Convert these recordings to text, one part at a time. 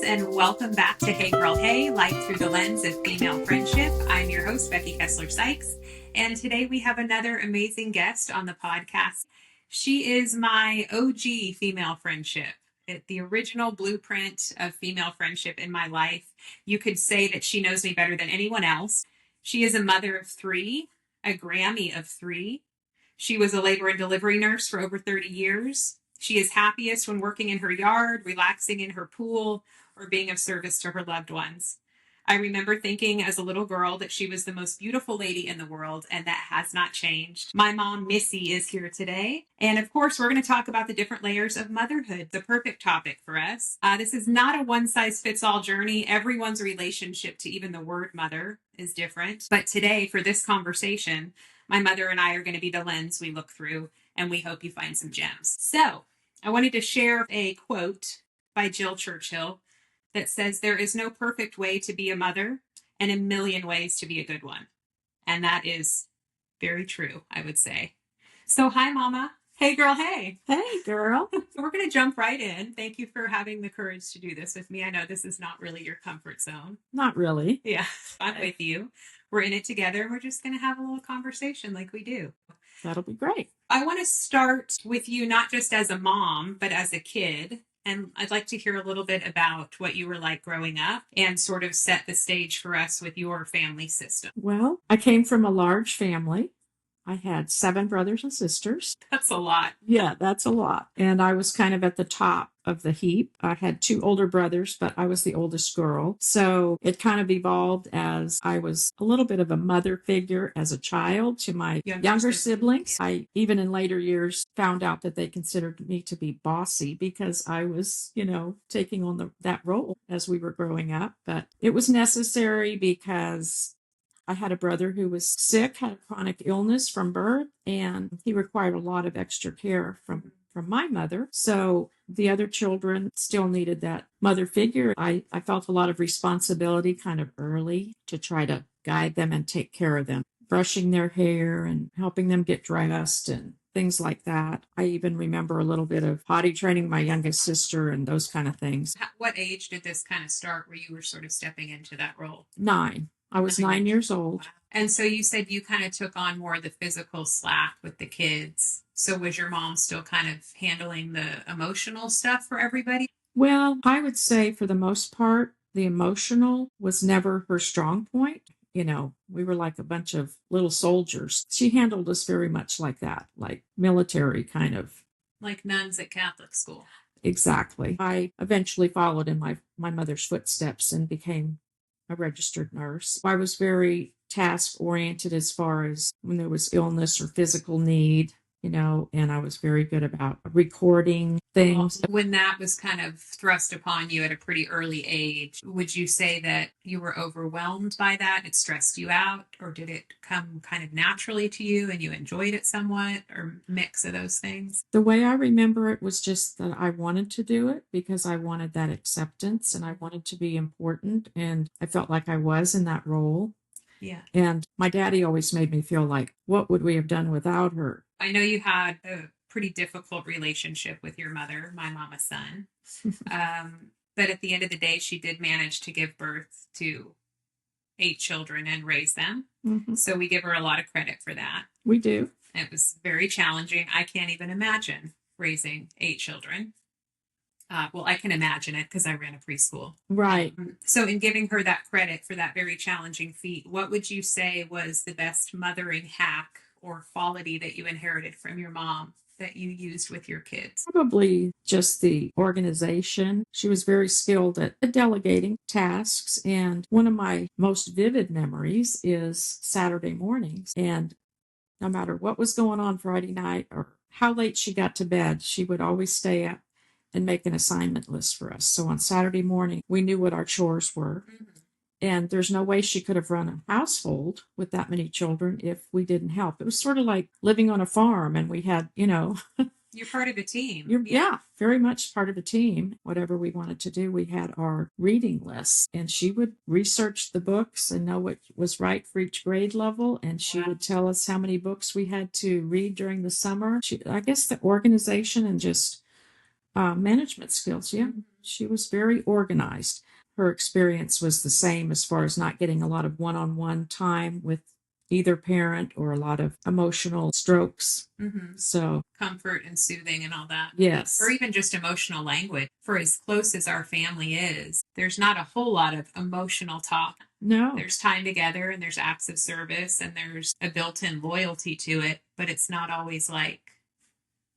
and welcome back to Hey Girl Hey, Life Through the Lens of Female Friendship. I'm your host, Becky Kessler-Sykes, and today we have another amazing guest on the podcast. She is my OG female friendship, the original blueprint of female friendship in my life. You could say that she knows me better than anyone else. She is a mother of three, a Grammy of three. She was a labor and delivery nurse for over 30 years. She is happiest when working in her yard, relaxing in her pool, or being of service to her loved ones. I remember thinking as a little girl that she was the most beautiful lady in the world, and that has not changed. My mom, Missy, is here today. And of course, we're going to talk about the different layers of motherhood, the perfect topic for us. This is not a one-size-fits-all journey. Everyone's relationship to even the word mother is different. But today, for this conversation, my mother and I are going to be the lens we look through, and we hope you find some gems. So I wanted to share a quote by Jill Churchill that says, "There is no perfect way to be a mother and a million ways to be a good one." And that is very true, I would say. So hi, Mama. Hey, girl. Hey. Hey, girl. We're going to jump right in. Thank you for having the courage to do this with me. I know this is not really your comfort zone. Not really. Yeah, I'm with you. We're in it together. We're just going to have a little conversation like we do. That'll be great. I want to start with you, not just as a mom, but as a kid. And I'd like to hear a little bit about what you were like growing up and sort of set the stage for us with your family system. Well, I came from a large family. I had 7 brothers and sisters. That's a lot. Yeah, that's a lot. And I was kind of at the top of the heap. I had 2 older brothers, but I was the oldest girl. So it kind of evolved as I was a little bit of a mother figure as a child to my younger siblings. I, even in later years, found out that they considered me to be bossy because I was, taking on that role as we were growing up. But it was necessary because I had a brother who was sick, had a chronic illness from birth, and he required a lot of extra care from my mother. So the other children still needed that mother figure. I felt a lot of responsibility kind of early to try to guide them and take care of them, brushing their hair and helping them get dressed and things like that. I even remember a little bit of potty training my youngest sister and those kind of things. What age did this kind of start where you were sort of stepping into that role? 9. I was 9 years old. Wow. And so you said you kind of took on more of the physical slack with the kids. So was your mom still kind of handling the emotional stuff for everybody? Well, I would say for the most part, the emotional was never her strong point. We were like a bunch of little soldiers. She handled us very much like that, like military kind of. Like nuns at Catholic school. Exactly. I eventually followed in my mother's footsteps and became a registered nurse. I was very task oriented as far as when there was illness or physical need, and I was very good about recording things. When that was kind of thrust upon you at a pretty early age, would you say that you were overwhelmed by that? It stressed you out, or did it come kind of naturally to you and you enjoyed it somewhat, or mix of those things? The way I remember it was just that I wanted to do it because I wanted that acceptance and I wanted to be important, and I felt like I was in that role. Yeah. And my daddy always made me feel like, what would we have done without her? I know you had a pretty difficult relationship with your mother, my mama's son. But at the end of the day, she did manage to give birth to 8 children and raise them. Mm-hmm. So we give her a lot of credit for that. We do. It was very challenging. I can't even imagine raising 8 children. Well, I can imagine it because I ran a preschool. Right. So in giving her that credit for that very challenging feat, what would you say was the best mothering hack or quality that you inherited from your mom that you used with your kids? Probably just the organization. She was very skilled at delegating tasks. And one of my most vivid memories is Saturday mornings. And no matter what was going on Friday night or how late she got to bed, she would always stay up and make an assignment list for us. So on Saturday morning, we knew what our chores were. Mm-hmm. And there's no way she could have run a household with that many children if we didn't help. It was sort of like living on a farm, and we had, You're part of a team. Yeah, very much part of a team. Whatever we wanted to do, we had our reading lists, and she would research the books and know what was right for each grade level. And she would tell us how many books we had to read during the summer. I guess the organization and just management skills. Yeah. She was very organized. Her experience was the same as far as not getting a lot of one-on-one time with either parent or a lot of emotional strokes. So comfort and soothing and all that. yes. Or even just emotional language. For as close as our family is, there's not a whole lot of emotional talk. No. There's time together and there's acts of service and there's a built-in loyalty to it, but it's not always like,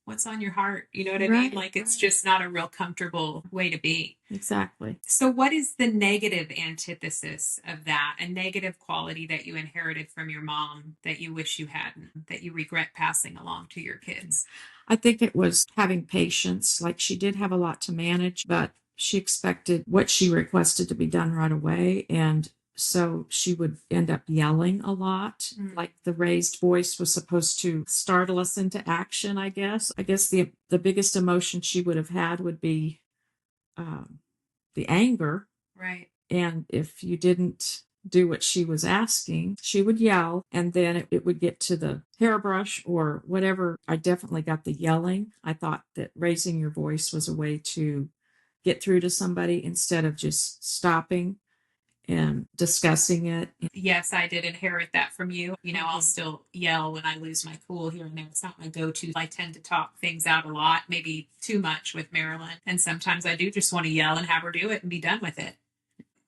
what's on your heart? You know what I mean? Like it's just not a real comfortable way to be. Exactly. So what is the negative antithesis of that? A negative quality that you inherited from your mom that you wish you hadn't, that you regret passing along to your kids? I think it was having patience. Like she did have a lot to manage, but she expected what she requested to be done right away. And so she would end up yelling a lot. Like the raised voice was supposed to startle us into action, I guess. I guess the biggest emotion she would have had would be the anger. Right. And if you didn't do what she was asking, she would yell, and then it would get to the hairbrush or whatever. I definitely got the yelling. I thought that raising your voice was a way to get through to somebody instead of just stopping and discussing it. Yes, I did inherit that from you. You know, I'll still yell when I lose my cool here and there. It's not my go-to. I tend to talk things out a lot, maybe too much with Marilyn. And sometimes I do just want to yell and have her do it and be done with it.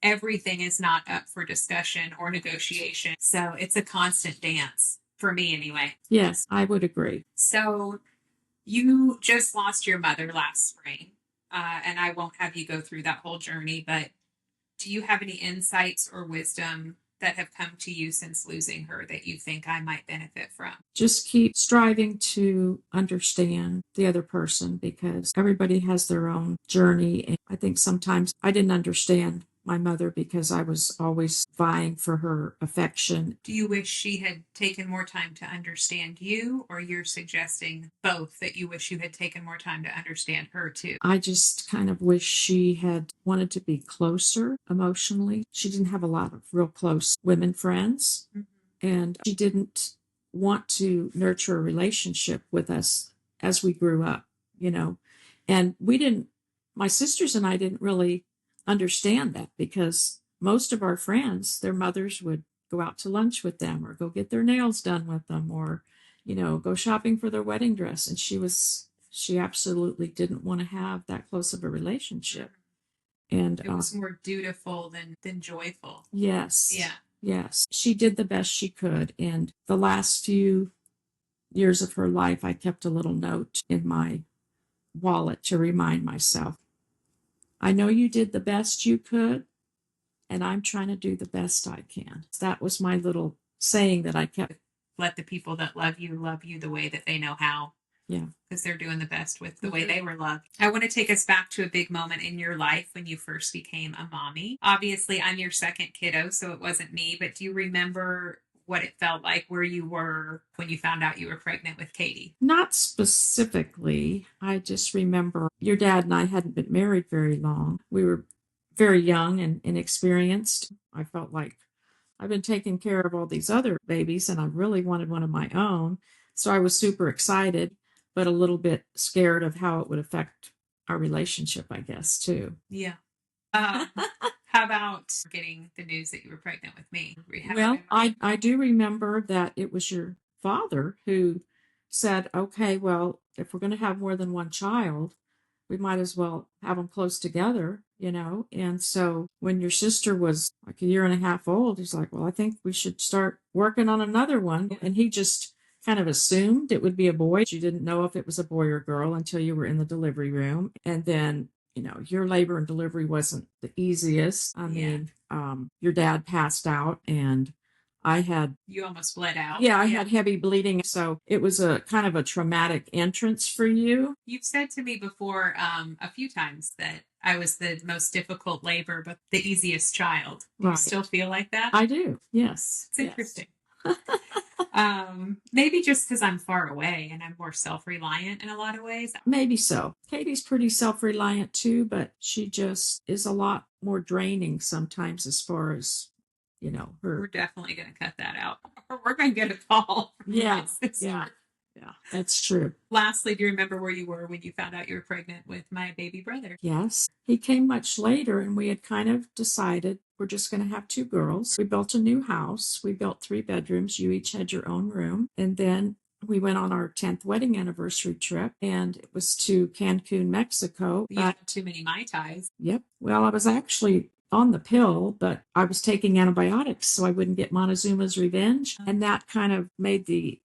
Everything is not up for discussion or negotiation. So it's a constant dance for me anyway. Yes, I would agree. So you just lost your mother last spring. And I won't have you go through that whole journey, but do you have any insights or wisdom that have come to you since losing her that you think I might benefit from? Just keep striving to understand the other person because everybody has their own journey. And I think sometimes I didn't understand my mother because I was always vying for her affection. Do you wish she had taken more time to understand you, or you're suggesting both, that you wish you had taken more time to understand her too? I just kind of wish she had wanted to be closer emotionally. She didn't have a lot of real close women friends, and she didn't want to nurture a relationship with us as we grew up, you know. And my sisters and I didn't really understand that because most of our friends, their mothers would go out to lunch with them or go get their nails done with them or, you know, go shopping for their wedding dress. And she absolutely didn't want to have that close of a relationship. And it was more dutiful than joyful. Yes. Yeah. Yes. She did the best she could. And the last few years of her life, I kept a little note in my wallet to remind myself, I know you did the best you could, and I'm trying to do the best I can. That was my little saying that I kept. Let the people that love you the way that they know how. Yeah. Because they're doing the best with the way they were loved. I want to take us back to a big moment in your life when you first became a mommy. Obviously, I'm your second kiddo, so it wasn't me, but do you remember what it felt like, where you were when you found out you were pregnant with Katie? Not specifically. I just remember your dad and I hadn't been married very long. We were very young and inexperienced. I felt like I've been taking care of all these other babies and I really wanted one of my own. So I was super excited, but a little bit scared of how it would affect our relationship, I guess, too. Yeah. How about getting the news that you were pregnant with me? Well, I do remember that it was your father who said, okay, well, if we're going to have more than one child, we might as well have them close together, you know? And so when your sister was like a year and a half old, he's like, well, I think we should start working on another one. And he just kind of assumed it would be a boy. You didn't know if it was a boy or girl until you were in the delivery room. And then, you know, your labor and delivery wasn't the easiest. I mean, your dad passed out and you almost bled out. Yeah, I had heavy bleeding. So it was a kind of a traumatic entrance for you. You've said to me before a few times that I was the most difficult labor, but the easiest child. Do you still feel like that? I do. Yes. It's interesting. Maybe just because I'm far away and I'm more self-reliant in a lot of ways. Maybe so. Katie's pretty self-reliant too, but she just is a lot more draining sometimes as far as, you know, her. We're definitely going to cut that out or we're going to get a call. Yeah. Yeah. Yeah, that's true. Lastly, do you remember where you were when you found out you were pregnant with my baby brother? Yes. He came much later, and we had kind of decided we're just going to have two girls. We built a new house. We built 3 bedrooms. You each had your own room. And then we went on our 10th wedding anniversary trip, and it was to Cancun, Mexico. You had too many Mai Tais. Yep. Well, I was actually on the pill, but I was taking antibiotics so I wouldn't get Montezuma's revenge. And that kind of made the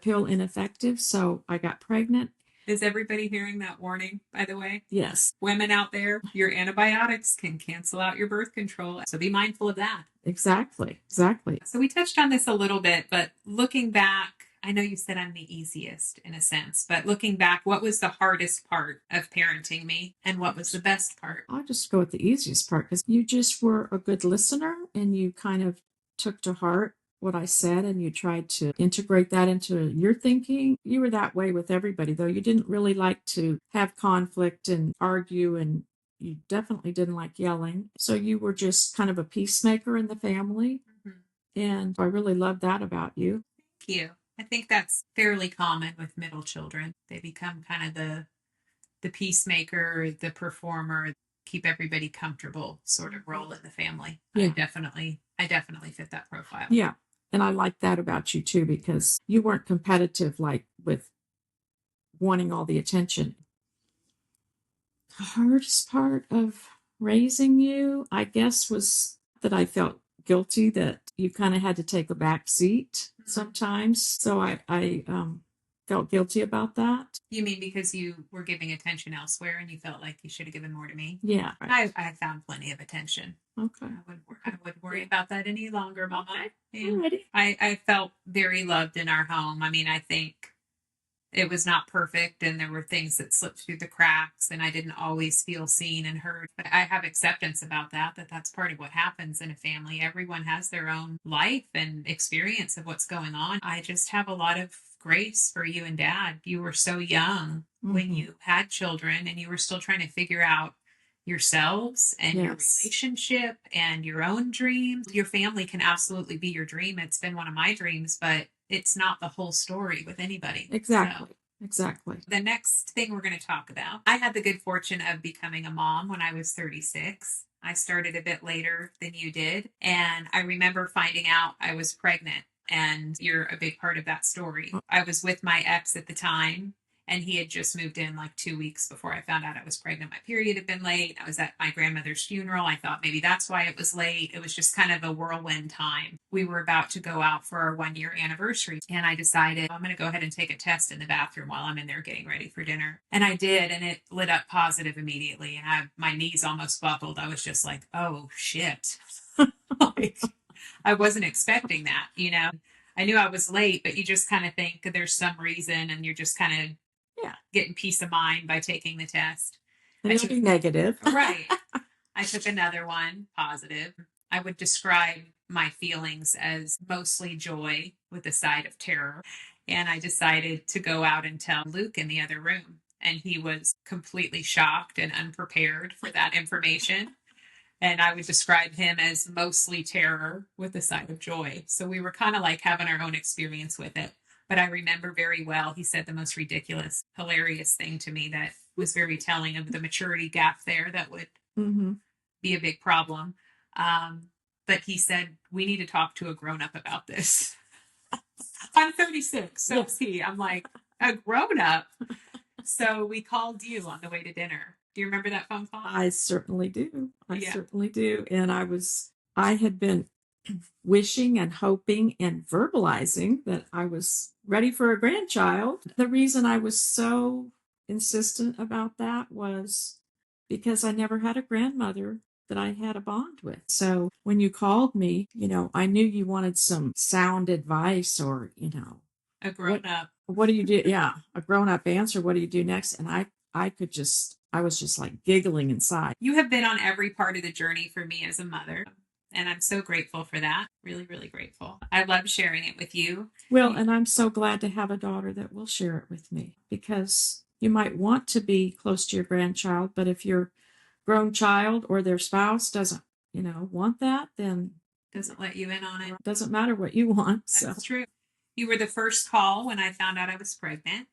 pill ineffective. So I got pregnant. Is everybody hearing that warning, by the way? Yes. Women out there, your antibiotics can cancel out your birth control. So be mindful of that. Exactly. Exactly. So we touched on this a little bit, but looking back, I know you said I'm the easiest in a sense, but looking back, what was the hardest part of parenting me and what was the best part? I'll just go with the easiest part because you just were a good listener and you kind of took to heart what I said and you tried to integrate that into your thinking. You were that way with everybody, though. You didn't really like to have conflict and argue, and you definitely didn't like yelling. So you were just kind of a peacemaker in the family. Mm-hmm. And I really love that about you. Thank you. I think that's fairly common with middle children. They become kind of the peacemaker, the performer, keep everybody comfortable sort of role in the family. Yeah. I definitely fit that profile. Yeah. And I like that about you too, because you weren't competitive like with wanting all the attention. The hardest part of raising you, I guess, was that I felt guilty that you kind of had to take a back seat sometimes. So I felt guilty about that. You mean because you were giving attention elsewhere and you felt like you should have given more to me? Yeah. I found plenty of attention. Okay. I wouldn't worry about that any longer, Mama. Okay. Alrighty. I felt very loved in our home. I mean, I think it was not perfect and there were things that slipped through the cracks and I didn't always feel seen and heard. But I have acceptance about that that's part of what happens in a family. Everyone has their own life and experience of what's going on. I just have a lot of grace for you and Dad. You were so young when you had children and you were still trying to figure out yourselves and your relationship and your own dreams. Your family can absolutely be your dream. It's been one of my dreams, but it's not the whole story with anybody. Exactly. So, exactly. The next thing we're going to talk about, I had the good fortune of becoming a mom when I was 36. I started a bit later than you did. And I remember finding out I was pregnant, and you're a big part of that story. I was with my ex at the time, and he had just moved in like 2 weeks before I found out I was pregnant. My period had been late. I was at my grandmother's funeral. I thought maybe that's why it was late. It was just kind of a whirlwind time. We were about to go out for our 1-year anniversary. And I decided I'm going to go ahead and take a test in the bathroom while I'm in there getting ready for dinner. And I did. And it lit up positive immediately. And my knees almost buckled. I was just like, oh, shit. Like, I wasn't expecting that, you know. I knew I was late, but you just kind of think there's some reason and you're just kind of getting peace of mind by taking the test. It'll be negative. Right. I took another one, positive. I would describe my feelings as mostly joy with a side of terror. And I decided to go out and tell Luke in the other room. And he was completely shocked and unprepared for that information. And I would describe him as mostly terror with a side of joy. So we were kind of like having our own experience with it. But I remember very well, he said the most ridiculous, hilarious thing to me that was very telling of the maturity gap there that would be a big problem. But he said, we need to talk to a grown-up about this. I'm 36, so is he. I'm like, a grown-up? So we called you on the way to dinner. Do you remember that phone call? I certainly do. I certainly do. And I had been wishing and hoping and verbalizing that I was ready for a grandchild. The reason I was so insistent about that was because I never had a grandmother that I had a bond with. So when you called me, you know, I knew you wanted some sound advice or, you know, a grown up. What do you do? Yeah, a grown up answer. What do you do next? And I was just like giggling inside. You have been on every part of the journey for me as a mother. And I'm so grateful for that. Really, really grateful. I love sharing it with you. Well, and I'm so glad to have a daughter that will share it with me, because you might want to be close to your grandchild, but if your grown child or their spouse doesn't, you know, want that, then doesn't let you in on it. Doesn't matter what you want. That's true. You were the first call when I found out I was pregnant.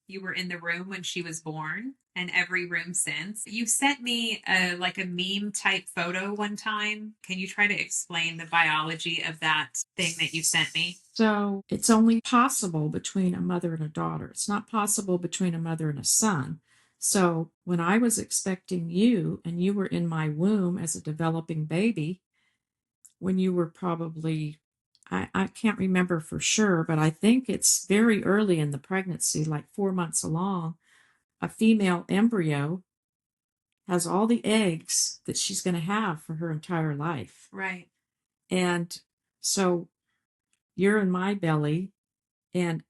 You were in the room when she was born and every room since. You sent me a meme type photo one time. Can you try to explain the biology of that thing that you sent me? So it's only possible between a mother and a daughter. It's not possible between a mother and a son. So when I was expecting you and you were in my womb as a developing baby, when you were probably, I can't remember for sure, but I think it's very early in the pregnancy, like 4 months along, a female embryo has all the eggs that she's going to have for her entire life. Right. And so you're in my belly, and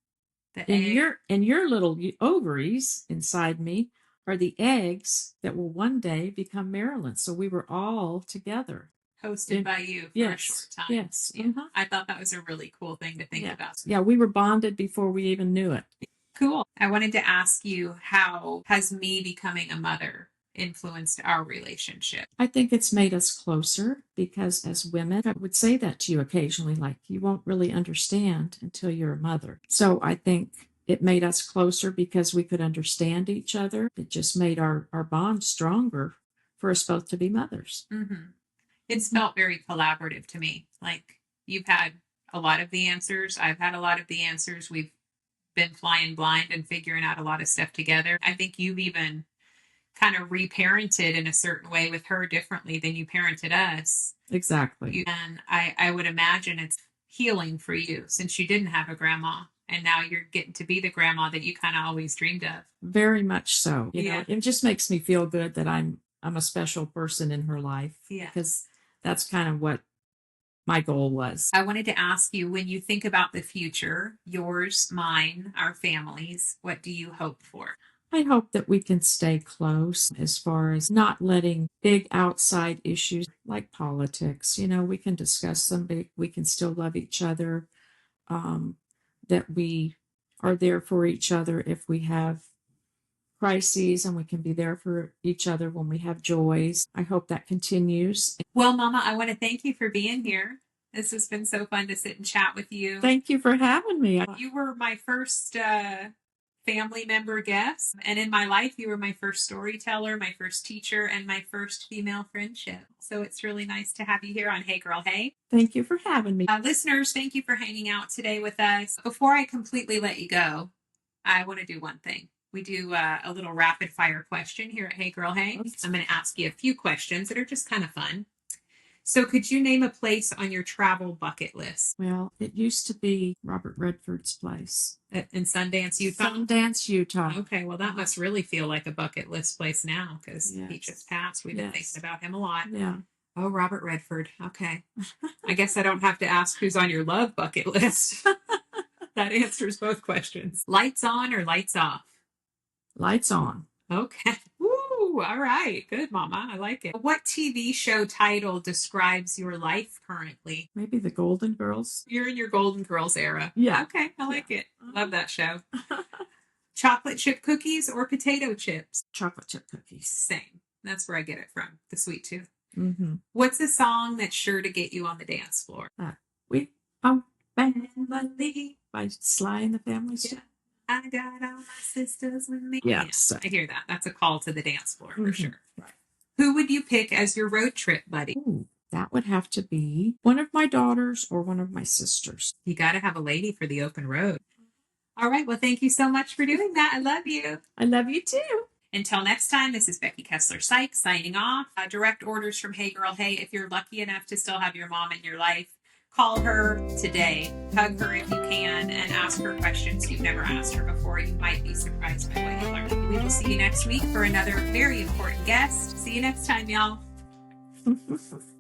in your little ovaries inside me are the eggs that will one day become Marilyn. So we were all together. Hosted by you for yes, a short time. Yes. Yeah. Uh-huh. I thought that was a really cool thing to think about. Yeah, we were bonded before we even knew it. Cool. I wanted to ask you, how has me becoming a mother influenced our relationship? I think it's made us closer because as women, I would say that to you occasionally, like you won't really understand until you're a mother. So I think it made us closer because we could understand each other. It just made our bond stronger for us both to be mothers. Mm-hmm. It's felt very collaborative to me. Like, you've had a lot of the answers. I've had a lot of the answers. We've been flying blind and figuring out a lot of stuff together. I think you've even kind of reparented in a certain way with her differently than you parented us. Exactly. And I would imagine it's healing for you since you didn't have a grandma. And now you're getting to be the grandma that you kind of always dreamed of. Very much so. You know, it just makes me feel good that I'm a special person in her life. Yeah. Because that's kind of what my goal was. I wanted to ask you, when you think about the future, yours, mine, our families, what do you hope for? I hope that we can stay close as far as not letting big outside issues like politics, you know, we can discuss them, but we can still love each other, that we are there for each other if we have crises, and we can be there for each other when we have joys. I hope that continues. Well, Mama, I want to thank you for being here. This has been so fun to sit and chat with you. Thank you for having me. You were my first family member guest, and in my life, you were my first storyteller, my first teacher, and my first female friendship. So it's really nice to have you here on Hey Girl Hey. Thank you for having me. Listeners, thank you for hanging out today with us. Before I completely let you go, I want to do one thing. We do a little rapid fire question here at Hey Girl Hey. I'm going to ask you a few questions that are just kind of fun. So could you name a place on your travel bucket list? Well, it used to be Robert Redford's place. In Sundance, Utah? Sundance, Utah. Okay, well, that must really feel like a bucket list place now because he just passed. We've been thinking about him a lot. Yeah. Oh, Robert Redford. Okay. I guess I don't have to ask who's on your love bucket list. That answers both questions. Lights on or lights off? Lights on. Okay. Woo! All right. Good, Mama. I like it. What TV show title describes your life currently? Maybe The Golden Girls. You're in your Golden Girls era. Yeah. Okay. I like it. Love that show. Chocolate chip cookies or potato chips? Chocolate chip cookies. Same. That's where I get it from. The sweet tooth. Mm-hmm. What's a song that's sure to get you on the dance floor? We Are Family by Sly and the Family Stone. I got all my sisters with me. Yes. I hear that. That's a call to the dance floor for sure. Right. Who would you pick as your road trip buddy? Ooh, that would have to be one of my daughters or one of my sisters. You got to have a lady for the open road. All right. Well, thank you so much for doing that. I love you. I love you too. Until next time, this is Becky Kessler Sykes signing off. Direct orders from Hey Girl Hey. If you're lucky enough to still have your mom in your life, call her today. Hug her if you can and ask her questions you've never asked her before. You might be surprised by what you learn. We will see you next week for another very important guest. See you next time, y'all.